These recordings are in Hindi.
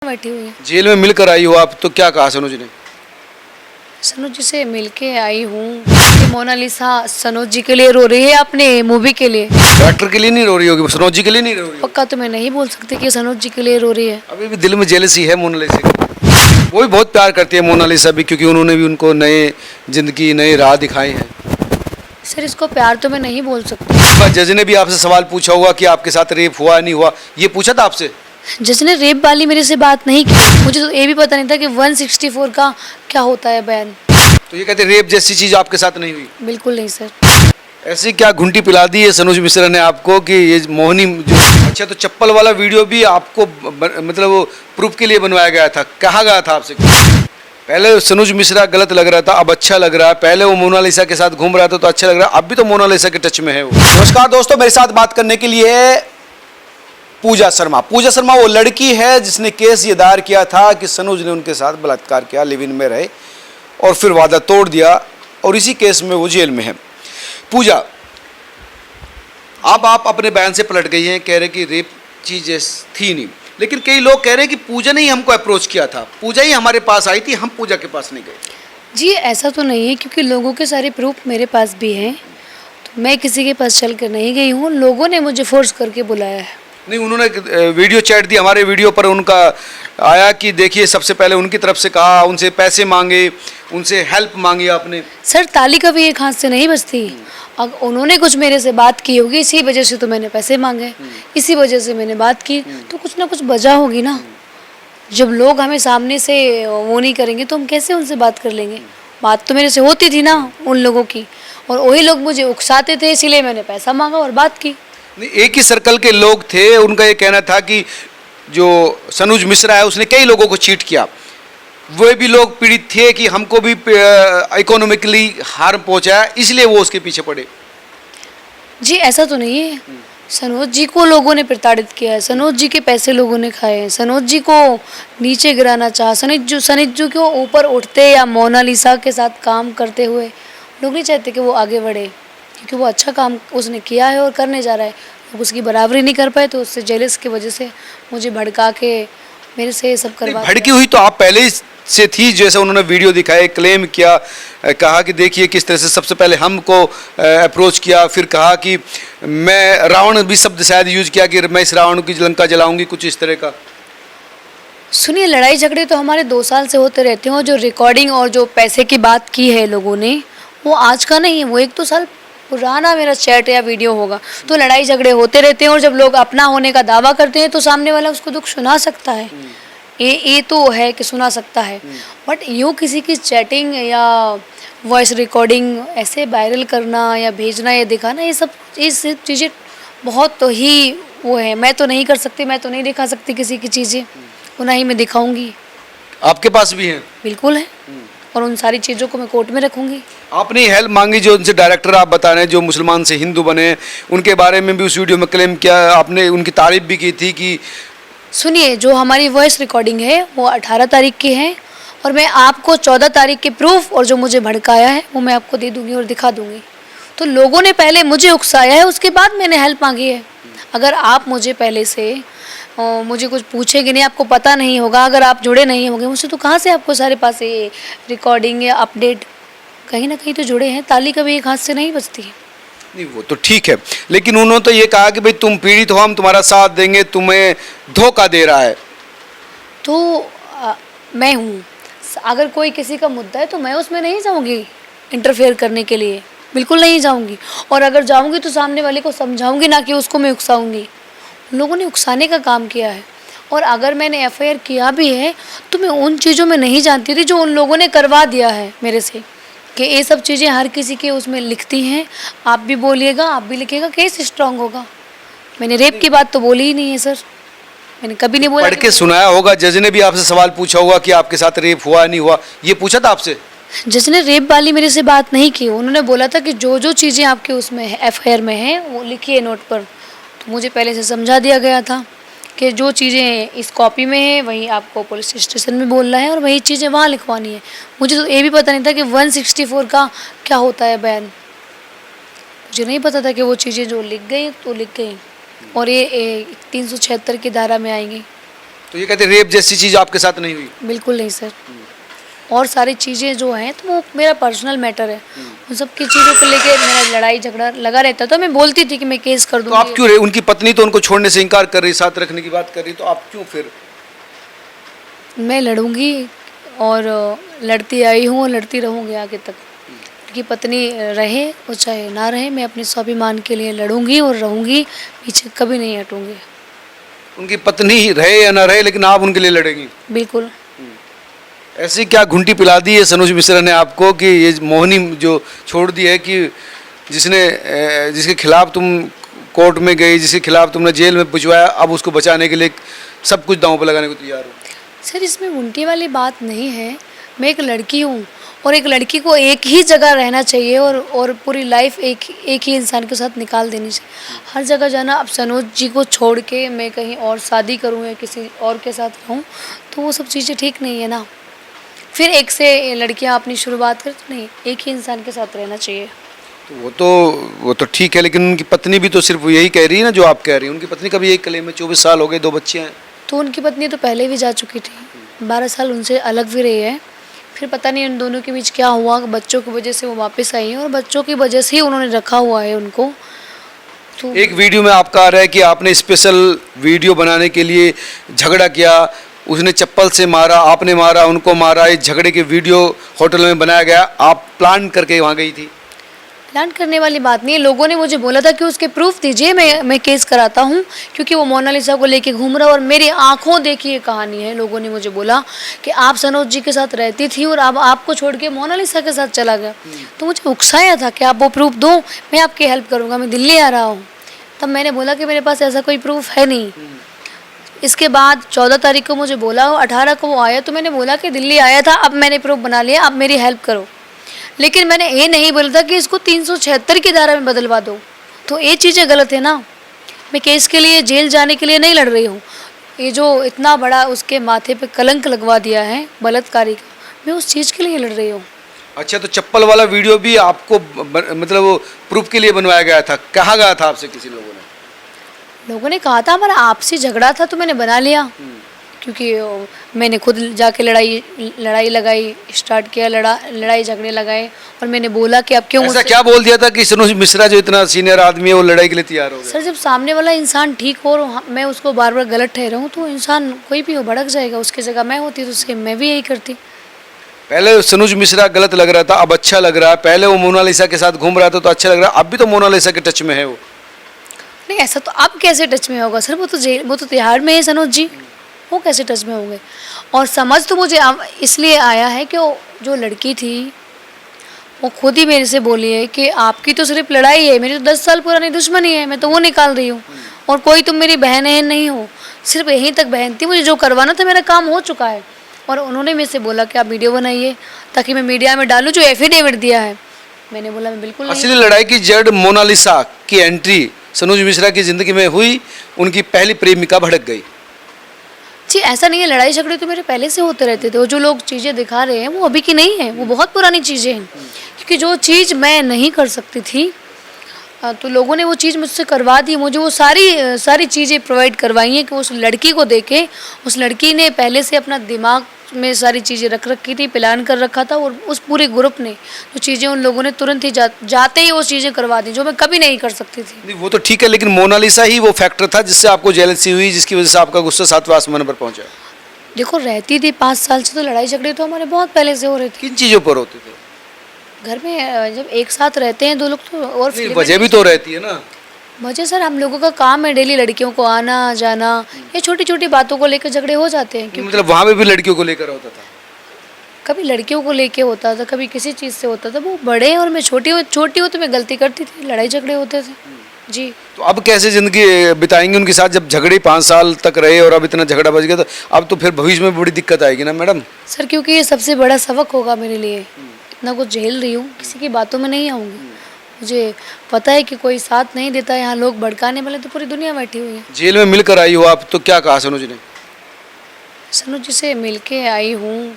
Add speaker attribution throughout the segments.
Speaker 1: बैठी हुई है।
Speaker 2: जेल में मिलकर आई हो आप, तो क्या कहा सनोज ने?
Speaker 1: सनोज जी से मिलके आई हूँ। मोनालिसा सनोज जी के लिए रो रही है, अपने मूवी के लिए।
Speaker 2: डॉक्टर के लिए नहीं रो रही होगी, सनोज जी के लिए नहीं रो रही होगी।
Speaker 1: पक्का तो मैं नहीं बोल सकती कि सनोज जी के लिए रो रही है।
Speaker 2: अभी भी दिल में जेलसी है मोनालिसा की। वो भी बहुत प्यार करती है मोनालिसा भी, क्योंकि उन्होंने भी उनको नए जिंदगी नए राह दिखाए हैं।
Speaker 1: सर इसको प्यार तो मैं नहीं बोल सकती।
Speaker 2: जज ने भी आपसे सवाल पूछा होगा कि आपके साथ रेप हुआ नहीं हुआ, ये पूछा था आपसे?
Speaker 1: जज ने रेप वाली मेरे से बात नहीं की। मुझे तो ये भी पता नहीं था कि 164 का क्या होता है बयान।
Speaker 2: तो ये कहते रेप जैसी चीज आपके साथ नहीं हुई?
Speaker 1: बिल्कुल नहीं सर।
Speaker 2: ऐसी क्या घुंटी पिला दी है सनोज मिश्रा ने आपको कि ये मोहिनी जो अच्छा, तो चप्पल वाला वीडियो भी आपको मतलब वो प्रूफ के लिए बनवाया गया था, कहा गया था आपसे? पहले सनोज मिश्रा गलत लग रहा था, अब अच्छा लग रहा है। पहले वो मोनालिसा के साथ घूम रहा था तो अच्छा लग रहा है, अब भी तो मोनालिसा के टच में है वो। नमस्कार दोस्तों, मेरे साथ बात करने के लिए पूजा शर्मा। पूजा शर्मा वो लड़की है जिसने केस ये दायर किया था कि सनोज ने उनके साथ बलात्कार किया, लिव इन में रहे और फिर वादा तोड़ दिया, और इसी केस में वो जेल में है। पूजा, अब आप अपने बयान से पलट गई हैं, कह रहे कि रेप चीज थी नहीं, लेकिन कई लोग कह रहे हैं कि पूजा ने ही हमको अप्रोच किया था, पूजा ही हमारे पास आई थी, हम पूजा के पास नहीं गए।
Speaker 1: जी ऐसा तो नहीं है, क्योंकि लोगों के सारे प्रूफ मेरे पास भी हैं। तो मैं किसी के पास चल कर नहीं गई हूँ, लोगों ने मुझे फोर्स करके बुलाया है।
Speaker 2: नहीं, उन्होंने वीडियो चैट दी, हमारे वीडियो पर उनका आया कि देखिए, सबसे पहले उनकी तरफ से कहा, उनसे पैसे मांगे, उनसे हेल्प मांगी आपने।
Speaker 1: सर ताली कभी एक हाथ से नहीं बजती। अब उन्होंने कुछ मेरे से बात की होगी, इसी वजह से तो मैंने पैसे मांगे, इसी वजह से मैंने बात की, तो कुछ ना कुछ वजह होगी ना। जब लोग हमें सामने से वो नहीं करेंगे तो हम कैसे उनसे बात कर लेंगे। बात तो मेरे से होती थी ना उन लोगों की, और वही लोग मुझे उकसाते थे, इसीलिए मैंने पैसा मांगा और बात की।
Speaker 2: नहीं, एक ही सर्कल के लोग थे, उनका ये कहना था कि जो सनोज मिश्रा है उसने कई लोगों को चीट किया, वे भी लोग पीड़ित थे कि हमको भी इकोनॉमिकली हार्म पहुंचाया, इसलिए वो उसके पीछे पड़े।
Speaker 1: जी ऐसा तो नहीं है। सनोज जी को लोगों ने प्रताड़ित किया है, सनोज जी के पैसे लोगों ने खाए हैं, सनोज जी को नीचे गिराना चाहा, सनोज जी को ऊपर उठते या मोनालिसा के साथ काम करते हुए लोग नहीं चाहते कि वो आगे बढ़े, क्योंकि वो अच्छा काम उसने किया है और करने जा रहा है। लोग उसकी बराबरी नहीं कर पाए तो उससे जेलस की वजह से मुझे भड़का के मेरे से ये सब करवा।
Speaker 2: भड़की हुई तो आप पहले ही से थी, जैसे उन्होंने वीडियो दिखाए, क्लेम किया, कहा कि देखिए किस तरह से सबसे पहले हमको अप्रोच किया, फिर कहा कि मैं रावण भी शब्द शायद यूज किया कि मैं इस रावण की लंका जलाऊंगी, कुछ इस तरह का।
Speaker 1: सुनिए, लड़ाई झगड़े तो हमारे 2 साल से होते रहते हैं, और जो रिकॉर्डिंग और जो पैसे की बात की है लोगों ने, वो आज का नहीं है, वो 1-2 साल पुराना मेरा चैट या वीडियो होगा। तो लड़ाई झगड़े होते रहते हैं, और जब लोग अपना होने का दावा करते हैं तो सामने वाला उसको दुख सुना सकता है। ये तो है कि सुना सकता है, बट यूँ किसी की चैटिंग या वॉइस रिकॉर्डिंग ऐसे वायरल करना या भेजना या दिखाना, ये सब चीज़ें बहुत तो ही वो है। मैं तो नहीं कर सकती, मैं तो नहीं दिखा सकती किसी की चीज़ें, ना ही मैं दिखाऊंगी।
Speaker 2: आपके पास भी है?
Speaker 1: बिल्कुल है, और उन सारी चीज़ों को मैं कोर्ट में रखूंगी।
Speaker 2: आपने हेल्प मांगी, जो उनसे डायरेक्टर आप बता रहे हैं जो मुसलमान से हिंदू बने, उनके बारे में भी उस वीडियो में क्लेम किया, आपने उनकी तारीफ भी की थी कि।
Speaker 1: सुनिए, जो हमारी वॉइस रिकॉर्डिंग है वो 18 तारीख की है, और मैं आपको 14 तारीख के प्रूफ और जो मुझे भड़काया है वो मैं आपको दे दूंगी और दिखा दूंगी। तो लोगों ने पहले मुझे उकसाया है, उसके बाद मैंने हेल्प मांगी है। अगर आप मुझे पहले से मुझे कुछ पूछेंगे नहीं, आपको पता नहीं होगा, अगर आप जुड़े नहीं होंगे मुझसे, तो कहाँ से आपको सारे पास ये रिकॉर्डिंग या अपडेट, कहीं ना कहीं तो जुड़े हैं। ताली कभी एक हाथ से नहीं बजती है।
Speaker 2: नहीं, वो तो ठीक है, लेकिन उन्होंने तो ये कहा कि भाई तुम पीड़ित हो, हम तुम्हारा साथ देंगे, तुम्हें धोखा दे रहा है।
Speaker 1: तो मैं हूँ, अगर कोई किसी का मुद्दा है तो मैं उसमें नहीं जाऊँगी इंटरफेयर करने के लिए, बिल्कुल नहीं जाऊँगी। और अगर जाऊँगी तो सामने वाले को समझाऊँगी, ना कि उसको मैं उकसाऊँगी। लोगों ने उकसाने का काम किया है, और अगर मैंने एफआईआर किया भी है तो मैं उन चीज़ों में नहीं जानती थी जो उन लोगों ने करवा दिया है मेरे से, कि ये सब चीज़ें हर किसी के उसमें लिखती हैं। आप भी बोलिएगा, आप भी लिखिएगा, केस स्ट्रांग होगा। मैंने रेप की बात तो बोली ही नहीं है सर, मैंने कभी नहीं बोला।
Speaker 2: पढ़ के सुनाया होगा, जज ने भी आपसे सवाल पूछा होगा कि आपके साथ रेप हुआ नहीं हुआ, ये पूछा था आपसे?
Speaker 1: जज ने रेप वाली मेरे से बात नहीं की, उन्होंने बोला था कि जो जो चीज़ें आपके उसमें है, एफआईआर में है, वो लिखिए नोट पर। तो मुझे पहले से समझा दिया गया था कि जो चीज़ें इस कॉपी में है वही आपको पुलिस स्टेशन में बोलना है, और वही चीज़ें वहाँ लिखवानी है। मुझे तो ये भी पता नहीं था कि 164 का क्या होता है बयान। मुझे नहीं पता था कि वो चीज़ें जो लिख गई तो लिख गई, और ये 376 की धारा में आएंगी।
Speaker 2: तो ये कहते रेप जैसी चीज़ आपके साथ नहीं हुई?
Speaker 1: बिल्कुल नहीं सर। और सारी चीज़ें जो हैं तो वो मेरा पर्सनल मैटर है, उन सब की चीज़ों को लेके मेरा लड़ाई झगड़ा लगा रहता था। मैं बोलती थी कि मैं केस कर
Speaker 2: तो आप
Speaker 1: दूंगी।
Speaker 2: क्यों रहे? उनकी पत्नी तो उनको छोड़ने से इनकार कर रही, साथ रखने की बात कर रही, तो आप क्यों फिर?
Speaker 1: मैं लड़ूंगी और लड़ती आई हूँ और लड़ती रहूंगी आगे तक। उनकी पत्नी रहे और चाहे ना रहे, मैं अपने स्वाभिमान के लिए लड़ूंगी और रहूंगी, पीछे कभी नहीं हटूंगी।
Speaker 2: उनकी पत्नी रहे या ना रहे, लेकिन आप उनके लिए लड़ेंगी?
Speaker 1: बिल्कुल।
Speaker 2: ऐसी क्या घुंटी पिला दी है सनोज मिश्रा ने आपको कि ये मोहिनी जो छोड़ दी है, कि जिसके खिलाफ तुम कोर्ट में गई, जिसके खिलाफ तुमने जेल में भिजवाया, अब उसको बचाने के लिए सब कुछ दांव पर लगाने को तैयार हो?
Speaker 1: सर इसमें उल्टी वाली बात नहीं है। मैं एक लड़की हूँ और एक लड़की को एक ही जगह रहना चाहिए और पूरी लाइफ एक ही इंसान के साथ निकाल देनी चाहिए। हर जगह जाना, अब सनोज जी को छोड़ के मैं कहीं और शादी करूँ या किसी और के साथ रहूँ, तो वो सब चीज़ें ठीक नहीं है ना। फिर एक से लड़कियाँ अपनी शुरुआत करें, तो नहीं, एक ही इंसान के साथ रहना चाहिए।
Speaker 2: तो वो तो ठीक है, लेकिन उनकी पत्नी भी तो सिर्फ यही कह रही है ना जो आप कह रही हैं। उनकी पत्नी का भी यही क्लेम है, 24 साल हो गए, 2 बच्चे हैं।
Speaker 1: तो उनकी पत्नी तो पहले भी जा चुकी थी, 12 साल उनसे अलग भी रही है। फिर पता नहीं उन दोनों के बीच क्या हुआ, बच्चों की वजह से वो वापस आई हैं और बच्चों की वजह से ही उन्होंने रखा हुआ है उनको। तो
Speaker 2: एक वीडियो में आपका आ रहा है कि आपने स्पेशल वीडियो बनाने के लिए झगड़ा किया, उसने चप्पल से मारा, आपने मारा, उनको मारा, इस झगड़े के वीडियो होटल में बनाया गया, आप प्लान करके वहाँ गई थी?
Speaker 1: प्लान करने वाली बात नहीं है। लोगों ने मुझे बोला था कि उसके प्रूफ दीजिए, मैं केस कराता हूँ, क्योंकि वो मोनालिसा को लेके घूम रहा और मेरी आंखों देखी ये कहानी है। लोगों ने मुझे बोला कि आप सनोज जी के साथ रहती थी और अब आपको छोड़ के मोनालिसा के साथ चला गया। तो मुझे उकसाया था कि आप वो प्रूफ दो, मैं आपकी हेल्प करूँगा, मैं दिल्ली आ रहा हूँ। तब मैंने बोला कि मेरे पास ऐसा कोई प्रूफ है नहीं। इसके बाद 14 तारीख को मुझे बोला, 18 को वो आया, तो मैंने बोला कि दिल्ली आया था, अब मैंने प्रूफ बना लिया, अब मेरी हेल्प करो। लेकिन मैंने ये नहीं बोला था कि इसको 376 की धारा में बदलवा दो। तो ये चीज़ें गलत है ना। मैं केस के लिए जेल जाने के लिए नहीं लड़ रही हूँ। ये जो इतना बड़ा उसके माथे पे कलंक लगवा दिया है बलात्कारी का, मैं उस चीज़ के लिए लड़ रही हूँ।
Speaker 2: अच्छा, तो चप्पल वाला वीडियो भी आपको मतलब वो प्रूफ के लिए बनवाया गया था? कहा गया था आपसे किसी लोगों ने?
Speaker 1: लोगों ने कहा था हमारा आपसी झगड़ा था, तो मैंने बना लिया, क्योंकि मैंने खुद जाके लड़ाई लगाई, स्टार्ट किया, लड़ाई झगड़े लगाए और मैंने बोला कि अब क्यों
Speaker 2: ऐसा
Speaker 1: मुझसे।
Speaker 2: क्या बोल दिया था कि सनोज मिश्रा जो इतना सीनियर आदमी है वो लड़ाई के लिए तैयार हो गया?
Speaker 1: सर जब सामने वाला इंसान ठीक हो और मैं उसको बार बार गलत ठहराऊँ, तो इंसान कोई भी हो भड़क जाएगा। उसकी जगह मैं होती तो सेम मैं भी यही करती।
Speaker 2: पहले सनोज मिश्रा गलत लग रहा था, अब अच्छा लग रहा है। पहले वो मोनालिसा के साथ घूम रहा था तो अच्छा लग रहा है, अब भी तो मोनालिसा के टच में है वो।
Speaker 1: नहीं, ऐसा तो अब कैसे टच में होगा सर? वो तो तिहाड़ में है सनोज जी, वो कैसे टच में होंगे? और समझ तो मुझे इसलिए आया है कि वो जो लड़की थी वो खुद ही मेरे से बोली है कि आपकी तो सिर्फ लड़ाई है, मेरी तो 10 साल पुरानी दुश्मनी है, मैं तो वो निकाल रही हूँ, और कोई तुम मेरी बहन है नहीं हो, सिर्फ यहीं तक बहन थी, मुझे जो करवाना था मेरा काम हो चुका है। और उन्होंने मेरे से बोला कि आप वीडियो बनाइए ताकि मैं मीडिया में डालूँ जो एफिडेविट दिया है। मैंने बोला मैं बिल्कुल नहीं।
Speaker 2: असली लड़ाई की जड़ मोनालिसा की एंट्री सनोज मिश्रा की जिंदगी में हुई, उनकी पहली प्रेमिका भड़क गई।
Speaker 1: जी ऐसा नहीं है, लड़ाई झगड़े तो मेरे पहले से होते रहते थे। वो जो लोग चीज़ें दिखा रहे हैं वो अभी की नहीं है, वो बहुत पुरानी चीज़ें हैं। क्योंकि जो चीज़ मैं नहीं कर सकती थी तो लोगों ने वो चीज़ मुझसे करवा दी। मुझे वो सारी चीज़ें प्रोवाइड करवाई हैं कि उस लड़की को देखे, उस लड़की ने पहले से अपना दिमाग में सारी चीज़ें रख रखी थी, प्लान कर रखा था, और उस पूरे ग्रुप ने जो चीज़ें उन लोगों ने तुरंत ही जाते ही वो चीज़ें करवा दी जो मैं कभी नहीं कर सकती थी।
Speaker 2: नहीं, वो तो ठीक है, लेकिन मोनालिसा ही वो फैक्टर था जिससे आपको जेलसी हुई, जिसकी वजह से आपका गुस्सा 7वें आसमान पर पहुंचा।
Speaker 1: देखो रहती थी 5 साल से, तो लड़ाई झगड़े तो हमारे बहुत पहले से हो रहे थे
Speaker 2: किन चीज़ों पर होते थे?
Speaker 1: घर में। जब एक साथ रहते हैं 2 लोग तो और
Speaker 2: नहीं, वजह भी तो रहती है ना।
Speaker 1: वजह सर हम लोगों का काम है डेली लड़कियों को आना जाना, ये छोटी छोटी बातों को लेकर झगड़े हो जाते हैं। क्योंकि
Speaker 2: मतलब वहाँ पे भी लड़कियों को लेकर होता था?
Speaker 1: कभी लड़कियों को लेके होता था, कभी किसी चीज़ से होता था। वो बड़े और मैं छोटी हूँ तो मैं गलती करती थी, लड़ाई झगड़े होते थे जी।
Speaker 2: तो अब कैसे जिंदगी बिताएंगे उनके साथ जब झगड़े 5 साल तक रहे और अब इतना झगड़ा बच गया? तो अब तो फिर भविष्य में बड़ी दिक्कत आएगी ना मैडम।
Speaker 1: सर क्योंकि ये सबसे बड़ा सबक होगा मेरे लिए। इतना कुछ झेल रही हूँ, किसी की बातों में नहीं आऊँगी। मुझे पता है कि कोई साथ नहीं देता, यहाँ लोग भड़काने वाले तो पूरी दुनिया बैठी हुई है।
Speaker 2: जेल में मिलकर आई हो आप, तो क्या कहा सनोज ने?
Speaker 1: सनोज जी से मिल के आई हूँ,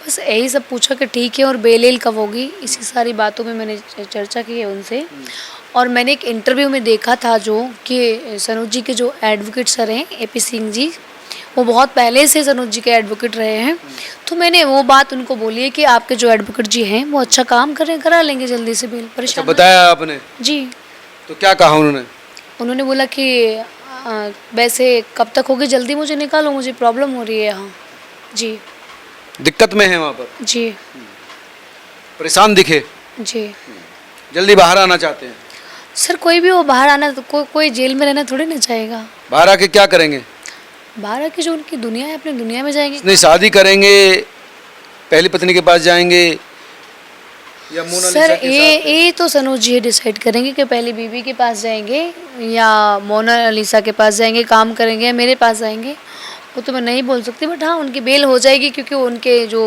Speaker 1: बस यही सब पूछा कि ठीक है और बेल कब होगी, इसी सारी बातों में मैंने चर्चा की है उनसे। और मैंने एक इंटरव्यू में देखा था जो कि सनोज जी के जो एडवोकेट सर हैं AP सिंह जी, वो बहुत पहले से सनोज जी के एडवोकेट रहे हैं। तो मैंने वो बात उनको बोली है कि आपके जो एडवोकेट जी हैं वो अच्छा काम कर रहे हैं, करा लेंगे जल्दी से बेल,
Speaker 2: अच्छा
Speaker 1: परेशान
Speaker 2: बताया आपने,
Speaker 1: मत- जी।
Speaker 2: तो क्या कहा उन्होंने?
Speaker 1: उन्होंने बोला कि वैसे कब तक होगी, जल्दी मुझे निकालो, मुझे प्रॉब्लम हो रही है यहाँ। जी
Speaker 2: दिक्कत में है वहाँ पर,
Speaker 1: जी
Speaker 2: परेशान दिखे,
Speaker 1: जी।
Speaker 2: जल्दी बाहर आना चाहते हैं।
Speaker 1: सर कोई भी हो बाहर आना तो कोई जेल में रहना थोड़ी ना चाहेगा।
Speaker 2: बाहर आके क्या करेंगे?
Speaker 1: बाहर आके जो उनकी दुनिया है अपनी दुनिया में जाएंगे।
Speaker 2: नहीं शादी करेंगे, पहली पत्नी के पास जाएंगे या मोनालिसा
Speaker 1: सर
Speaker 2: के
Speaker 1: ये तो सनोज जी डिसाइड करेंगे कि पहली बीवी के पास जाएंगे या मोनालिसा के पास जाएंगे, काम करेंगे या मेरे पास जाएंगे, वो तो मैं नहीं बोल सकती। बट हाँ उनकी बेल हो जाएगी क्योंकि उनके जो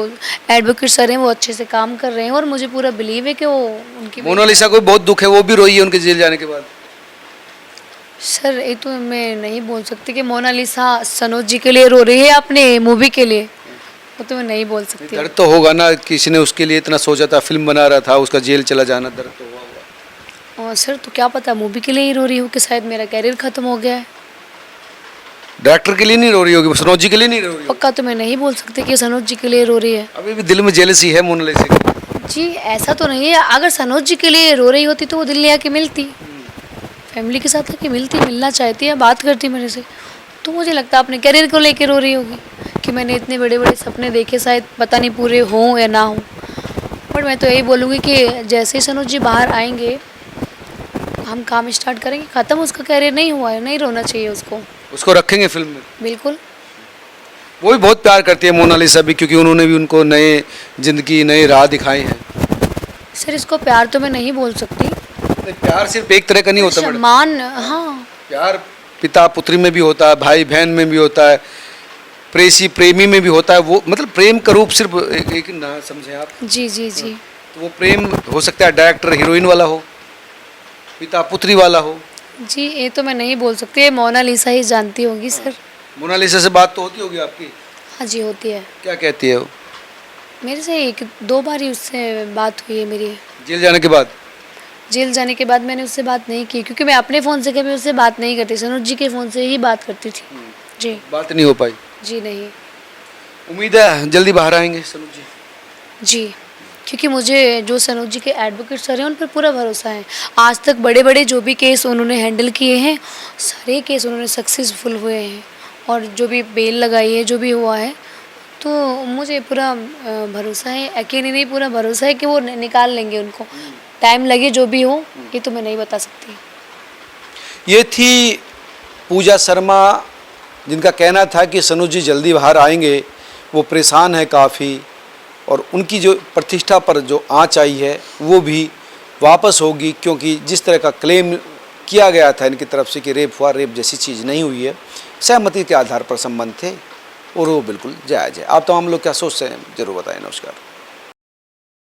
Speaker 1: एडवोकेट सर हैं वो अच्छे से काम कर रहे हैं और मुझे पूरा बिलीव है कि वो उनकी
Speaker 2: मोनालिसा को बहुत दुख है, वो भी रोई है उनके जेल जाने के बाद।
Speaker 1: सर ये तो मैं नहीं बोल सकती कि मोनालिसा सनोज जी के लिए रो रही है अपने मूवी के लिए, वो तो मैं नहीं बोल सकती।
Speaker 2: दर्द तो होगा ना, किसी ने उसके लिए इतना सोचा था, फिल्म बना रहा था, उसका जेल चला जाना, दर्द तो हुआ होगा।
Speaker 1: और सर तो क्या पता मूवी के लिए ही रो रही हो कि शायद मेरा कैरियर खत्म हो गया है।
Speaker 2: डॉक्टर के लिए नहीं रो रही होगी, सनोज जी के लिए नहीं रो रही होगी।
Speaker 1: पक्का तो मैं नहीं बोल सकती कि सनोज जी के लिए रो रही है।
Speaker 2: अभी भी दिल में जेलसी है मोनालिसा की।
Speaker 1: जी ऐसा तो नहीं है, अगर सनोज जी के लिए रो रही होती तो वो दिल्ली आके मिलती, फैमिली के साथ आके मिलती, मिलना चाहती है, बात करती मेरे से। तो मुझे लगता है अपने करियर को लेके रो रही होगी कि मैंने इतने बड़े बड़े सपने देखे, शायद पता नहीं पूरे हों या ना हों। बट मैं तो यही बोलूँगी कि जैसे ही सनोज जी बाहर आएंगे हम काम स्टार्ट करेंगे, ख़त्म, उसका करियर नहीं हुआ है, नहीं रोना चाहिए उसको।
Speaker 2: उसको रखेंगे फिल्म में।
Speaker 1: बिल्कुल।
Speaker 2: वो भी बहुत प्यार करती है मोनालिसा भी, क्योंकि उन्होंने भी उनको नए जिंदगी नए राह दिखाए हैं।
Speaker 1: सर इसको प्यार तो मैं नहीं बोल सकती,
Speaker 2: प्यार सिर्फ एक तरह का नहीं होता मैडम,
Speaker 1: सम्मान। हाँ
Speaker 2: प्यार पिता पुत्री में भी होता है, भाई बहन में भी होता है, प्रेसी प्रेमी में भी होता है। वो मतलब प्रेम का रूप सिर्फ एक ना समझे आप।
Speaker 1: जी जी जी।
Speaker 2: तो वो प्रेम हो सकता है डायरेक्टर हीरोइन वाला हो, पिता पुत्री वाला हो।
Speaker 1: जी ये तो मैं नहीं बोल सकती, ये मोनालिसा ही जानती होगी सर।
Speaker 2: मोनालिसा से बात तो होती होगी आपकी?
Speaker 1: हाँ जी होती है,
Speaker 2: क्या कहती है वो?
Speaker 1: मेरे से एक दो बार ही उससे बात हुई है मेरी।
Speaker 2: जेल जाने के बाद?
Speaker 1: जेल जाने के बाद मैंने उससे बात नहीं की क्योंकि मैं अपने फ़ोन से कभी उससे बात नहीं करती, सनोज जी के फ़ोन से ही बात करती थी। जी
Speaker 2: बात नहीं हो पाई?
Speaker 1: जी नहीं।
Speaker 2: उम्मीद है जल्दी बाहर आएंगे सनोज जी।
Speaker 1: जी क्योंकि मुझे जो सनोज जी के एडवोकेट सर हैं उन पर पूरा भरोसा है। आज तक बड़े बड़े जो भी केस उन्होंने हैंडल किए हैं सारे केस उन्होंने सक्सेसफुल हुए हैं और जो भी बेल लगाई है, जो भी हुआ है, तो मुझे पूरा भरोसा है, यकीन नहीं पूरा भरोसा है कि वो निकाल लेंगे उनको, टाइम लगे जो भी हो, ये तो मैं नहीं बता सकती।
Speaker 2: ये थी पूजा शर्मा, जिनका कहना था कि सनोज जी जल्दी बाहर आएंगे, वो परेशान है काफ़ी और उनकी जो प्रतिष्ठा पर जो आँच आई है वो भी वापस होगी, क्योंकि जिस तरह का क्लेम किया गया था इनकी तरफ से कि रेप हुआ, रेप जैसी चीज़ नहीं हुई है, सहमति के आधार पर संबंध थे और वो बिल्कुल जायज़ है। आप तमाम लोग क्या सोचते हैं ज़रूर बताएं। नमस्कार।